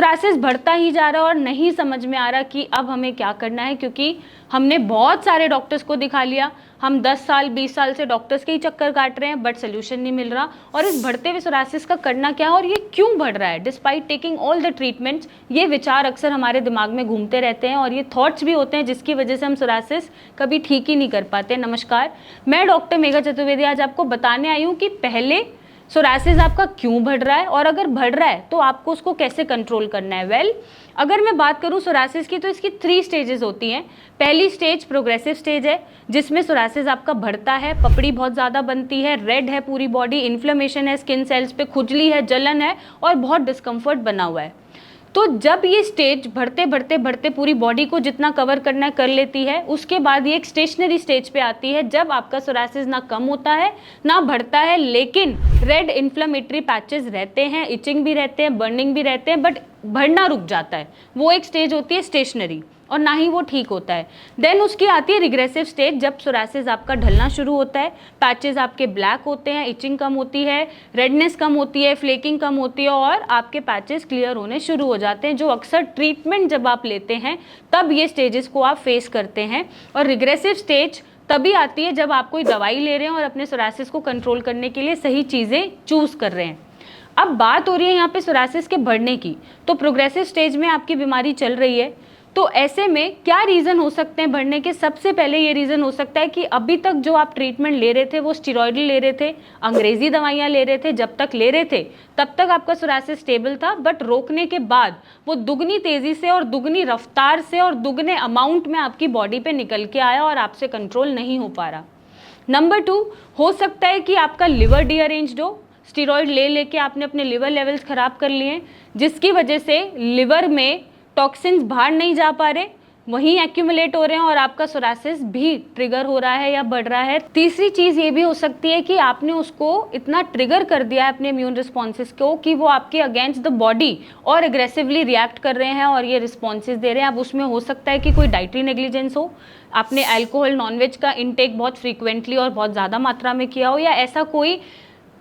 Psoriasis बढ़ता ही जा रहा है और नहीं समझ में आ रहा कि अब हमें क्या करना है, क्योंकि हमने बहुत सारे डॉक्टर्स को दिखा लिया, हम 10 साल 20 साल से डॉक्टर्स के ही चक्कर काट रहे हैं, बट सोल्यूशन नहीं मिल रहा। और इस बढ़ते हुए सोरासिस का करना क्या है और ये क्यों बढ़ रहा है despite taking all the treatments, ये विचार अक्सर हमारे दिमाग में घूमते रहते हैं और ये थॉट्स भी होते हैं जिसकी वजह से हम सोरासिस कभी ठीक ही नहीं कर पाते। नमस्कार, मैं डॉक्टर मेघा चतुर्वेदी आज आपको बताने आई हूँ कि पहले सोरासिस आपका क्यों बढ़ रहा है और अगर बढ़ रहा है तो आपको उसको कैसे कंट्रोल करना है। अगर मैं बात करूं सोरासिस की तो इसकी 3 स्टेजेस होती हैं। पहली स्टेज प्रोग्रेसिव स्टेज है जिसमें सोरासिस आपका बढ़ता है, पपड़ी बहुत ज़्यादा बनती है, रेड है पूरी बॉडी, इन्फ्लेमेशन है, स्किन सेल्स पे खुजली है, जलन है और बहुत डिस्कम्फर्ट बना हुआ है। तो जब ये स्टेज बढ़ते बढ़ते बढ़ते पूरी बॉडी को जितना कवर करना है कर लेती है, उसके बाद ये एक स्टेशनरी स्टेज पे आती है जब आपका सोरासिस ना कम होता है ना बढ़ता है, लेकिन रेड इन्फ्लेमेटरी पैचेस रहते हैं, इचिंग भी रहते हैं, बर्निंग भी रहते हैं, बट बढ़ना रुक जाता है। वो एक स्टेज होती है स्टेशनरी और ना ही वो ठीक होता है। देन उसकी आती है रिग्रेसिव स्टेज जब सोरासिस आपका ढलना शुरू होता है, पैचेस आपके ब्लैक होते हैं, इचिंग कम होती है, रेडनेस कम होती है, फ्लेकिंग कम होती है और आपके पैचेस क्लियर होने शुरू हो जाते हैं, जो अक्सर ट्रीटमेंट जब आप लेते हैं तब ये स्टेजेस को आप फेस करते हैं। और रिग्रेसिव स्टेज तभी आती है जब आप कोई दवाई ले रहे हैं और अपने सोरासिस को कंट्रोल करने के लिए सही चीज़ें चूज़ कर रहे हैं। अब बात हो रही है यहाँ पे सोरासिस के बढ़ने की, तो प्रोग्रेसिव स्टेज में आपकी बीमारी चल रही है, तो ऐसे में क्या रीज़न हो सकते हैं बढ़ने के। सबसे पहले ये रीज़न हो सकता है कि अभी तक जो आप ट्रीटमेंट ले रहे थे वो स्टेरॉइडल ले रहे थे, अंग्रेजी दवाइयाँ ले रहे थे, जब तक ले रहे थे तब तक आपका सोरासिस स्टेबल था, बट रोकने के बाद वो दुगनी तेज़ी से और दुगनी रफ्तार से और दुगने अमाउंट में आपकी बॉडी पे निकल के आया और आपसे कंट्रोल नहीं हो पा रहा। नंबर 2, हो सकता है कि आपका लिवर डीअरेंज्ड हो, स्टेरॉइड ले लेके आपने अपने लिवर लेवल्स ख़राब कर लिए, जिसकी वजह से लिवर में टॉक्सिन्स बाहर नहीं जा पा रहे, वहीं एक्यूमुलेट हो रहे हैं और आपका सोरासिस भी ट्रिगर हो रहा है या बढ़ रहा है। तीसरी चीज़ ये भी हो सकती है कि आपने उसको इतना ट्रिगर कर दिया है अपने इम्यून रिस्पॉन्सेस को कि वो आपके अगेंस्ट द बॉडी और एग्रेसिवली रिएक्ट कर रहे हैं और ये रिस्पॉन्सेस दे रहे हैं। अब उसमें हो सकता है कि कोई डाइटरी नेग्लिजेंस हो, आपने अल्कोहल नॉनवेज का इनटेक बहुत फ्रीक्वेंटली और बहुत ज़्यादा मात्रा में किया हो, या ऐसा कोई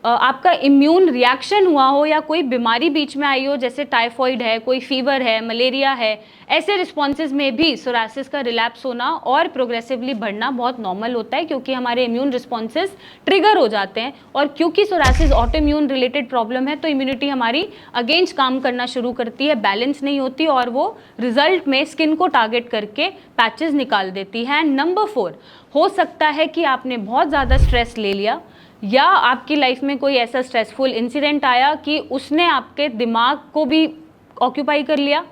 आपका इम्यून रिएक्शन हुआ हो या कोई बीमारी बीच में आई हो, जैसे टाइफॉइड है, कोई फीवर है, मलेरिया है। ऐसे रिस्पॉन्सेज में भी सोरासिस का रिलैप्स होना और प्रोग्रेसिवली बढ़ना बहुत नॉर्मल होता है, क्योंकि हमारे इम्यून रिस्पॉन्सेज ट्रिगर हो जाते हैं। और क्योंकि psoriasis auto immune related problem है तो इम्यूनिटी हमारी अगेंस्ट काम करना शुरू करती है, बैलेंस नहीं होती और वो रिजल्ट में स्किन को टारगेट करके पैचेस निकाल देती है। नंबर 4, हो सकता है कि आपने बहुत ज़्यादा स्ट्रेस ले लिया या आपकी लाइफ में कोई ऐसा स्ट्रेसफुल इंसिडेंट आया कि उसने आपके दिमाग को भी ऑक्यूपाई कर लिया,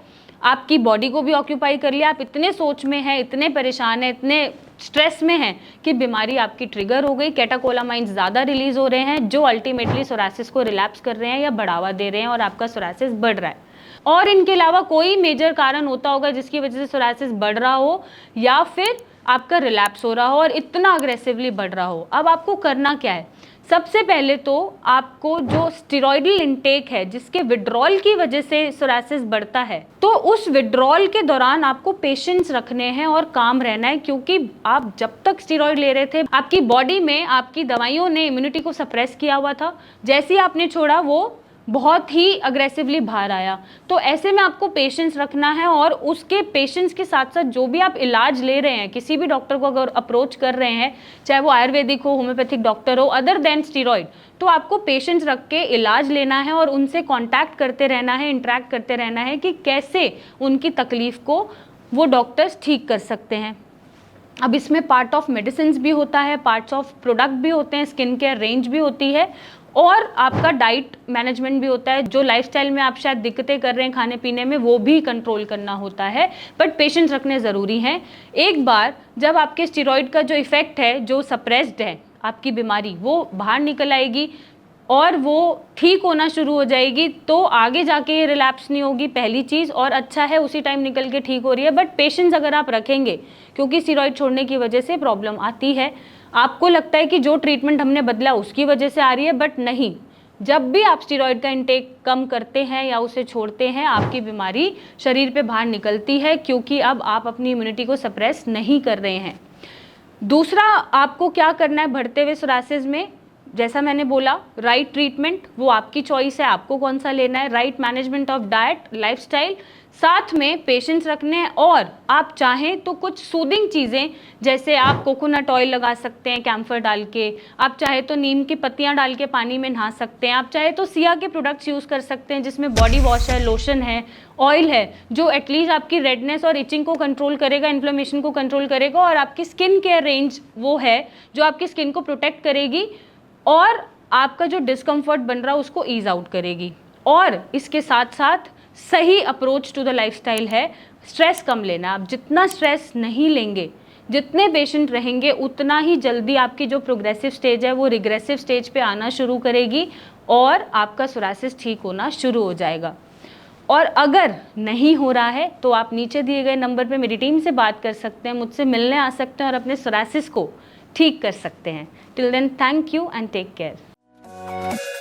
आपकी बॉडी को भी ऑक्यूपाई कर लिया, आप इतने सोच में हैं, इतने परेशान हैं, इतने स्ट्रेस में हैं कि बीमारी आपकी ट्रिगर हो गई, कैटाकोलामाइन्स ज़्यादा रिलीज हो रहे हैं जो अल्टीमेटली सोरासिस को रिलैप्स कर रहे हैं या बढ़ावा दे रहे हैं और आपका सोरासिस बढ़ रहा है। और इनके अलावा कोई मेजर कारण होता होगा जिसकी वजह से सोरासिस बढ़ रहा हो या फिर आपका रिलैप्स हो रहा हो और इतना अग्रेसिवली बढ़ रहा हो। अब आपको करना क्या है? सबसे पहले तो आपको जो स्टेरॉइडल इंटेक है जिसके विड्रॉल की वजह से सोरासिस बढ़ता है, तो उस विड्रॉल के दौरान आपको पेशेंस रखने हैं और काम रहना है, क्योंकि आप जब तक स्टेरॉइड ले रहे थे आपकी बॉडी में आपकी दवाइयों ने इम्यूनिटी को सप्रेस किया हुआ था, जैसे ही आपने छोड़ा वो बहुत ही अग्रेसिवली बाहर आया। तो ऐसे में आपको पेशेंस रखना है और उसके पेशेंस के साथ साथ जो भी आप इलाज ले रहे हैं, किसी भी डॉक्टर को अगर अप्रोच कर रहे हैं, चाहे वो आयुर्वेदिक हो, होम्योपैथिक डॉक्टर हो, अदर देन स्टेरॉइड, तो आपको पेशेंस रख के इलाज लेना है और उनसे कॉन्टैक्ट करते रहना है, इंटरेक्ट करते रहना है कि कैसे उनकी तकलीफ को वो डॉक्टर्स ठीक कर सकते हैं। अब इसमें पार्ट ऑफ मेडिसिन भी होता है, पार्ट्स ऑफ प्रोडक्ट भी होते हैं, स्किन केयर रेंज भी होती है और आपका डाइट मैनेजमेंट भी होता है। जो लाइफस्टाइल में आप शायद दिक्कतें कर रहे हैं खाने पीने में, वो भी कंट्रोल करना होता है, बट पेशेंस रखने ज़रूरी हैं। एक बार जब आपके स्टेरॉइड का जो इफ़ेक्ट है, जो सप्रेस्ड है आपकी बीमारी, वो बाहर निकल आएगी और वो ठीक होना शुरू हो जाएगी, तो आगे जाके ये रिलैप्स नहीं होगी, पहली चीज़। और अच्छा है उसी टाइम निकल के ठीक हो रही है, बट पेशेंस अगर आप रखेंगे, क्योंकि स्टेरॉइड छोड़ने की वजह से प्रॉब्लम आती है। आपको लगता है कि जो ट्रीटमेंट हमने बदला उसकी वजह से आ रही है, बट नहीं। जब भी आप स्टेरॉइड का इंटेक कम करते हैं या उसे छोड़ते हैं, आपकी बीमारी शरीर पे बाहर निकलती है, क्योंकि अब आप अपनी इम्यूनिटी को सप्रेस नहीं कर रहे हैं। दूसरा, आपको क्या करना है बढ़ते हुए सोरासिस में? जैसा मैंने बोला, राइट ट्रीटमेंट वो आपकी चॉइस है, आपको कौन सा लेना है, right management of diet, lifestyle, साथ में पेशेंस रखने हैं, और आप चाहें तो कुछ सूदिंग चीज़ें, जैसे आप कोकोनट ऑयल लगा सकते हैं कैम्फर डाल के, आप चाहे तो नीम की पत्तियां डाल के पानी में नहा सकते हैं, आप चाहे तो सिया के प्रोडक्ट्स यूज़ कर सकते हैं जिसमें बॉडी वॉश है, लोशन है, ऑयल है, जो एटलीस्ट आपकी रेडनेस और इचिंग को कंट्रोल करेगा, इन्फ्लेमेशन को कंट्रोल करेगा, और आपकी स्किन केयर रेंज वो है जो आपकी स्किन को प्रोटेक्ट करेगी और आपका जो डिस्कम्फर्ट बन रहा है उसको ईज आउट करेगी। और इसके साथ साथ सही अप्रोच टू द लाइफस्टाइल है, स्ट्रेस कम लेना। आप जितना स्ट्रेस नहीं लेंगे, जितने पेशेंट रहेंगे, उतना ही जल्दी आपकी जो प्रोग्रेसिव स्टेज है वो रिग्रेसिव स्टेज पे आना शुरू करेगी और आपका सोरासिस ठीक होना शुरू हो जाएगा। और अगर नहीं हो रहा है तो आप नीचे दिए गए नंबर पे मेरी टीम से बात कर सकते हैं, मुझसे मिलने आ सकते हैं और अपने सोरासिस को ठीक कर सकते हैं। Till then, thank you and take care.